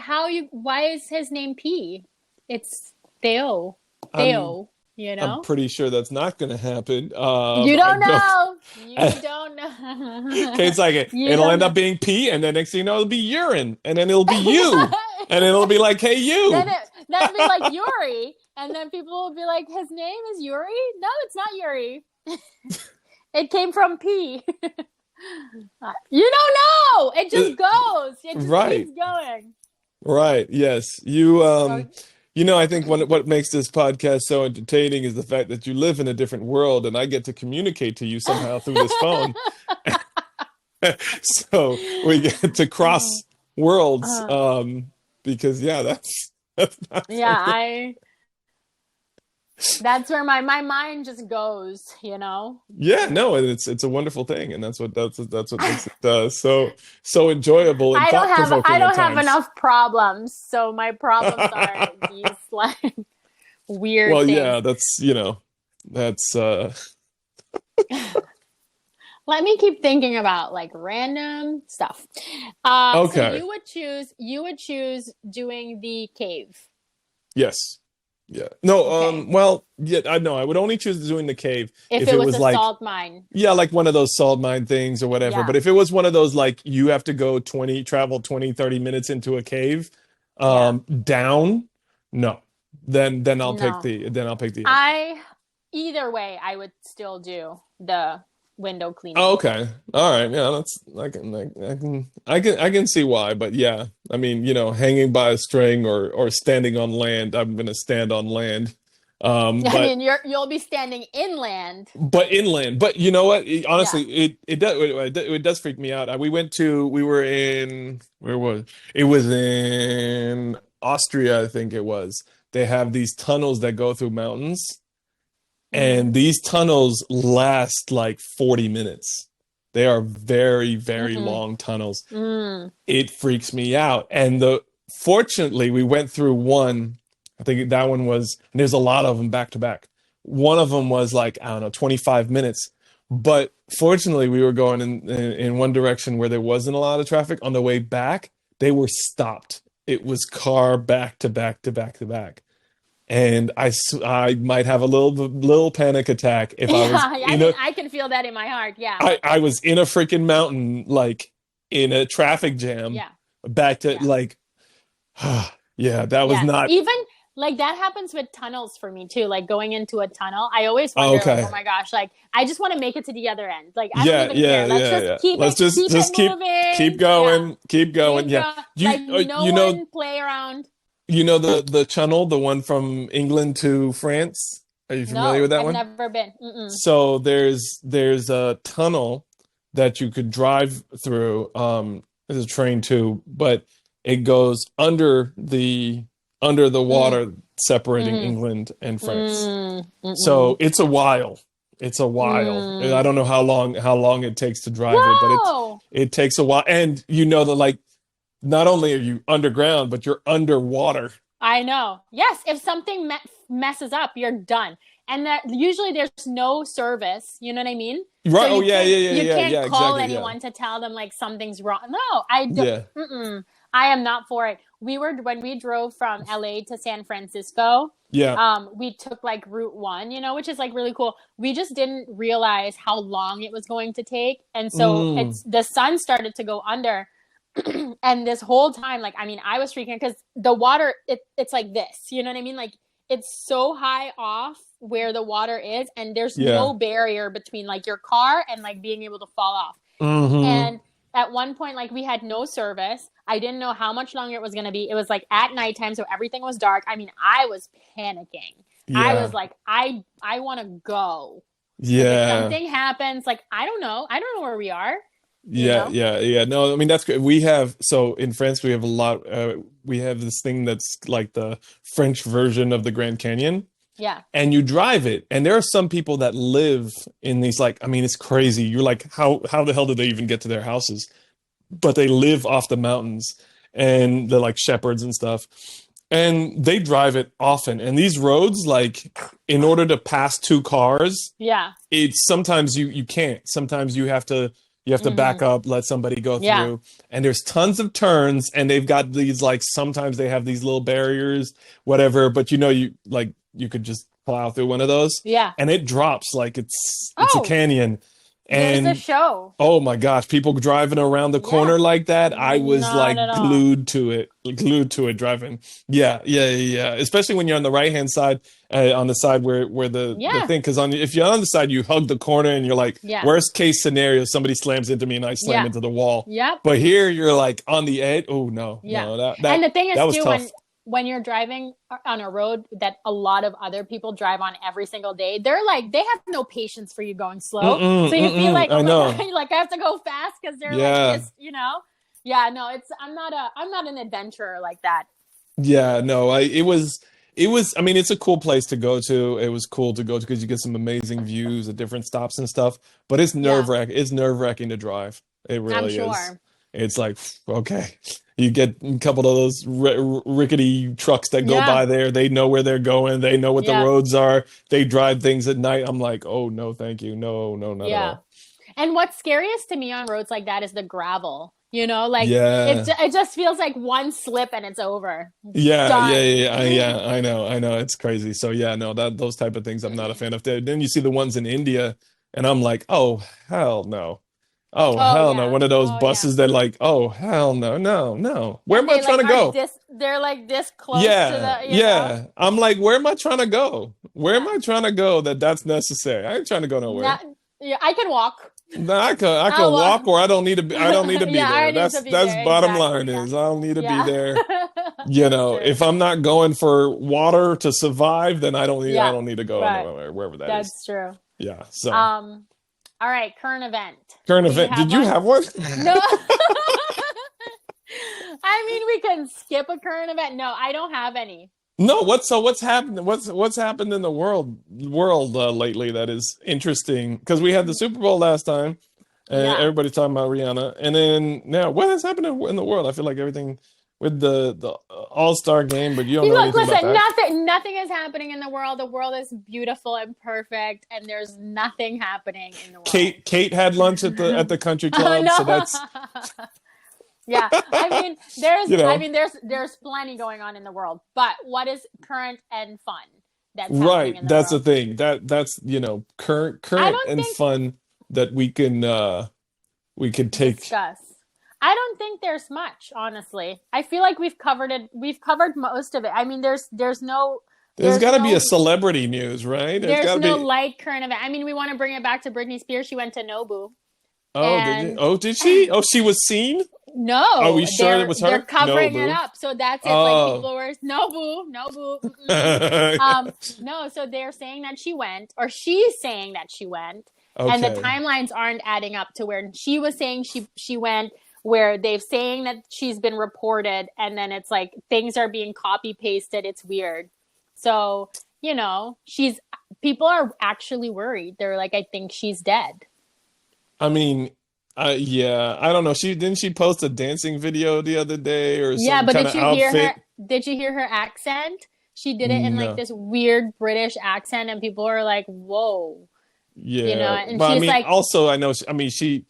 Why is his name P? It's Theo, I'm Theo. I'm pretty sure that's not going to happen. You I don't don't. know. You don't know. Kate's like You it'll don't end know. up being pee, and then next thing you know, it'll be urine, and then it'll be you, and then it'll be like, hey, then you. that'd be like Yuri, and then people will be like, his name is Yuri? No, it's not Yuri. It came from P. You don't know. It just goes. It just Right, keeps going. right. Yes, I think what makes this podcast so entertaining is the fact that you live in a different world, and I get to communicate to you somehow through this phone. So we get to cross worlds, because yeah, that's not Yeah, something. that's where my mind just goes, Yeah, no, and it's a wonderful thing, and that's what makes it so enjoyable and I thought-provoking at don't have times. enough problems, so my problems are these like weird Well, things. yeah, that's Let me keep thinking about like random stuff. So okay. you would choose doing the cave. Yes. Yeah. No, Okay. well, yeah, I know. I would only choose doing the cave If if it it was was a like, salt mine. yeah, like one of those salt mine things or whatever. Yeah. But if it was one of those like you have to go travel 20, 30 minutes into a cave, Yeah. down, no. Then No. I'll pick the empty. Either way, I would still do the window Oh, cleaning. okay. All right. Yeah, I can see why, but yeah. I mean, hanging by a string or standing on land, I'm gonna stand on land. I But mean, you'll be standing inland. inland. But you know what? Yeah. Honestly, it does freak me out. We were in where was it was in Austria, I think it was. They have these tunnels that go through mountains. And these tunnels last like 40 minutes. They are very, very long tunnels. It freaks me out. And fortunately, we went through one. I think that one was, and there's a lot of them back to back. One of them was like, I don't know, 25 minutes. But fortunately, we were going in one direction where there wasn't a lot of traffic. On the way back, they were stopped. It was car back to back to back to back. And I might have a little panic attack if I was I can feel that in my heart. Yeah. I was in a freaking mountain, like in a traffic jam. Yeah. Back to like, yeah, that was not even like that happens with tunnels for me too. Like going into a tunnel, I always wonder, like, oh my gosh, like I just want to make it to the other end. Like I don't even care. Let's just keep moving. Keep going. Keep going. Yeah. One play around. You know the channel, the one from England to France? Are you familiar with that one? I've never been. So there's a tunnel that you could drive through. There's a train too, but it goes under the water separating England and France. So it's a while. It's a while. I don't know how long it takes to drive it, but it takes a while. And that like not only are you underground, but you're underwater. I know. Yes. If something messes up, you're done. And that usually there's no service. You know what I mean? Right. So you can't call anyone to tell them like something's wrong. No, I don't. Yeah. I am not for it. When we drove from LA to San Francisco. Yeah. We took like Route 1, which is like really cool. We just didn't realize how long it was going to take. And so the sun started to go under. And this whole time, like, I mean, I was freaking because the water, it's like this, you know what I mean? Like it's so high off where the water is and there's no barrier between like your car and like being able to fall off. And at one point, like we had no service. I didn't know how much longer it was going to be. It was like at nighttime. So everything was dark. I mean, I was panicking. Yeah. I was like, I want to go. Yeah. If something happens, like, I don't know where we are. Yeah. No, I mean, that's good. So in France, we have a lot, we have this thing that's like the French version of the Grand Canyon. Yeah. And you drive it. And there are some people that live in these, like, I mean, it's crazy. You're like, how the hell do they even get to their houses? But they live off the mountains and they're like shepherds and stuff. And they drive it often. And these roads, like, in order to pass two cars, it's sometimes you can't. Sometimes you have to back up, let somebody go through. And there's tons of turns and they've got these, like, sometimes they have these little barriers, whatever, but you could just plow through one of those. Yeah. And it drops like it's a canyon. And there's a show. Oh my gosh, people driving around the corner like that. I was glued to it driving. Yeah. Especially when you're on the right-hand side, on the side where the thing, because if you're on the side, you hug the corner and you're like, worst case scenario, somebody slams into me and I slam into the wall. Yep. But here you're like on the edge. Oh no. Yeah. No, and the thing is too, when you're driving on a road that a lot of other people drive on every single day, they're like, they have no patience for you going slow. So you feel like, oh my God, like I have to go fast because they're like this, Yeah, no, I'm not an adventurer like that. Yeah, no, it was, I mean, it's a cool place to go to. It was cool to go to because you get some amazing views at different stops and stuff, but it's nerve-wracking. It's nerve-wracking to drive. It really is. It's like, okay, you get a couple of those rickety trucks that go by there. They know where they're going. They know what the roads are. They drive things at night. I'm like, oh, no, thank you. No, not at all. And what's scariest to me on roads like that is the gravel. It just feels like one slip and it's over. Yeah. I know. It's crazy. So those type of things I'm not a fan of. Then you see the ones in India and I'm like, oh, hell no. Oh, hell no. One of those buses that like, oh, hell no. Where am I trying to go? They're like this close to the, know? I'm like, where am I trying to go? Where am I trying to go that's necessary? I ain't trying to go nowhere. I can walk. No, I can walk or I don't need to be there. That's bottom line is I don't need to be there. If I'm not going for water to survive, then I don't need to go anywhere, wherever that is. That's true. Yeah. So all right, current event. Did you have one? No. I mean, we can skip a current event. No, I don't have any. No, what's happened? What's happened in the world lately that is interesting? Because we had the Super Bowl last time, and Yeah. everybody's talking about Rihanna, and then now what has happened in the world? I feel like everything with the All-Star game, but you don't know Look, anything about listen, that. nothing is happening in the world. The world is beautiful and perfect, and there's nothing happening in the world. Kate had lunch at the country Oh club, so that's no. Yeah. There's plenty going on in the world. But what is current and fun that's happening right. in the That's the world? thing. That's I current don't and think fun that we can take. discuss. I don't think there's much, honestly. I feel like we've covered it. We've covered most of it. I mean, There's there's got to be a no celebrity news, right? There's got there's to no be. light current event. I mean, we want to bring it back to Britney Spears. She went to Nobu, Oh, did you? and Oh, did she? Oh, she was seen? Are no, we sure it was they're her? No, covering it boo. up. So that's it. Like Oh. people were Nobu, Nobu. No. So they're saying that she went, or she's saying that she went, and the Okay. timelines aren't adding up to where she was saying she went. Where they're saying that she's been reported, and then it's like things are being copy pasted. It's weird. So people are actually worried. They're like, I think she's dead. I mean, yeah, I don't know. She post a dancing video the other day or Yeah, some but kind of outfit? did you hear her accent? She did it in like No. this weird British accent, and people are like, "Whoa," Yeah, and but I she's mean, like, also I know. I mean, she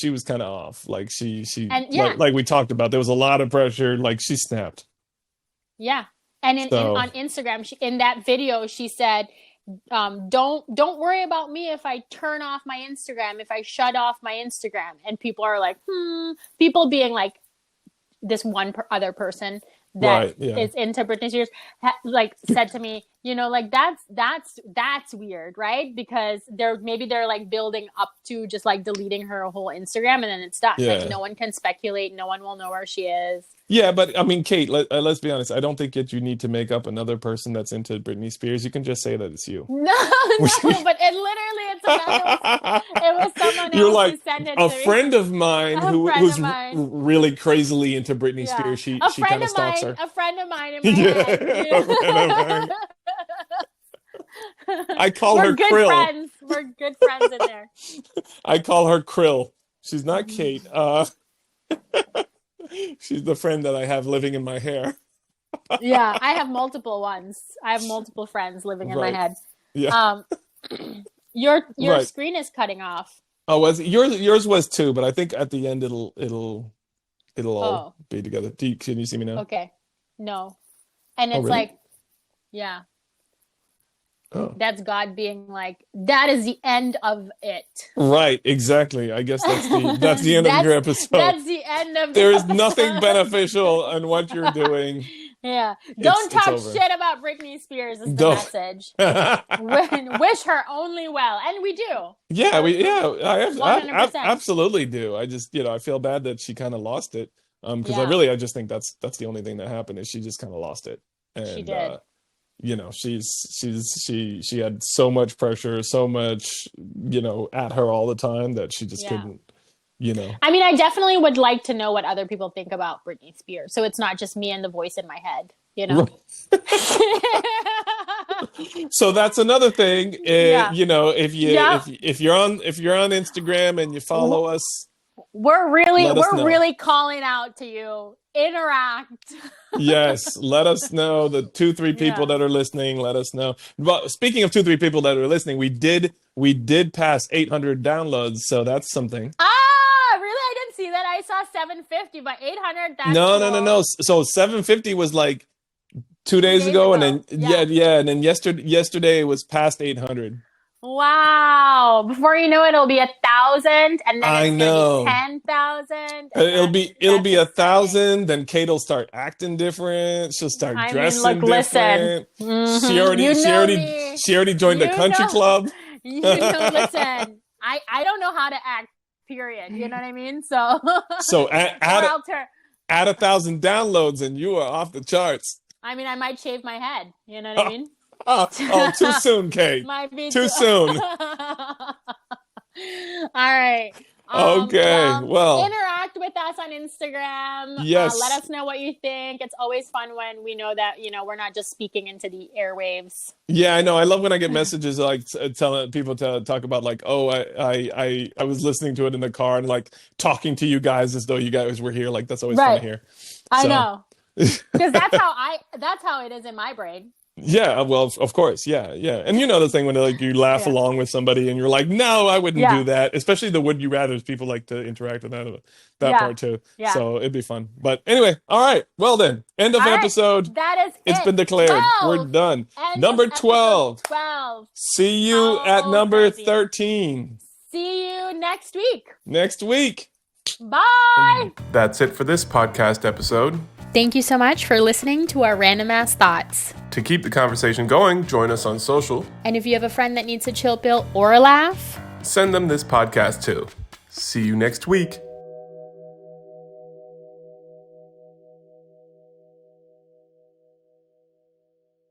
was kind of off. Like and yeah, like we talked about. There was a lot of pressure. Like she snapped. yeah. And So on Instagram, in that video, she said, don't worry about me if I turn off my Instagram, if I shut off my Instagram." And people are like, people being like, this other person that right, yeah, is into Britney Spears like said to me, like that's weird, right? Because they're like building up to just like deleting her whole Instagram, and then it's done. Like yeah. no one can speculate, no one will know where she is. Yeah, but I mean, Kate, let's be honest. I don't think that you need to make up another person that's into Britney Spears. You can just say that it's you. No, no, but it was someone You're else who like sent it a to me. friend of mine A friend of who's mine. really crazily into Britney Yeah. Spears. She kind of stalks her. A friend of mine in my Yeah, head. a friend of mine. I call We're her good Krill. friends. We're good friends in there. I call her Krill. She's not Kate. She's the friend that I have living in my hair. Yeah, I have multiple ones. I have multiple friends living in my Right. head. Yeah. Your Right. screen is cutting off. Oh, was it? Yours was too, but I think at the end it'll all Oh, be together. Can you see me now? okay. No. And Oh, it's really? like, yeah, Oh. that's God being like, that is the end of it. Right, exactly. I guess that's the end of your episode. That's the end of the There is nothing episode. beneficial in what you're doing. Yeah. Don't It's talk over. shit about Britney Spears is the Don't. message. Wish her only well. And we do. Yeah, I 100%. absolutely do. I just, I feel bad that she kind of lost it. Because Yeah, I just think that's the only thing that happened is she just kind of lost it. she And did. she had so much pressure, so much, at her all the time that she just Yeah. couldn't, you know. I mean, I definitely would like to know what other people think about Britney Spears. So it's not just me and the voice in my head, So that's another thing. Yeah. If you're on Instagram and you follow us, We're let us know. really calling out to you. Interact. Yes, let us know. The 2-3 people Yeah. that are listening, let us know. But speaking of 2-3 people that are listening, we did pass 800 downloads, so that's something. Really? I didn't see that. I saw 750, but 800, that's No, cool. no. So 750 was like 2 days ago, and then and then yesterday it was past 800. Wow. Before you know it, it'll be 1,000, and then I it's know. gonna be 10,000. It'll be that's 1,000. Then Kate will start acting different. She'll start dressing listen. different. She already joined the country club. Listen. I don't know how to act. Period. You know what I mean? So add 1,000 downloads, and you are off the charts. I mean, I might shave my head. You know what I mean? Oh, too soon, Kate. Might be too soon. All right. Okay. Well, interact with us on Instagram. Yes. Let us know what you think. It's always fun when we know that, we're not just speaking into the airwaves. Yeah, I know. I love when I get messages like telling people to talk about like, oh, I was listening to it in the car and like talking to you guys as though you guys were here. Like that's always fun to hear. I know. Because that's how it is in my brain. Yeah, well, of course, yeah. And the thing when like you laugh along with somebody and you're like, no, I wouldn't do that. Especially the would you rather's, people like to interact with that part too. Yeah. So it'd be fun. But anyway, all right. Well then, end of episode. That is it. It's been declared. We're done. Number 12. 12. See you at number 13. See you next week. Bye. That's it for this podcast episode. Thank you so much for listening to our random ass thoughts. To keep the conversation going, join us on social. And if you have a friend that needs a chill pill or a laugh, send them this podcast too. See you next week.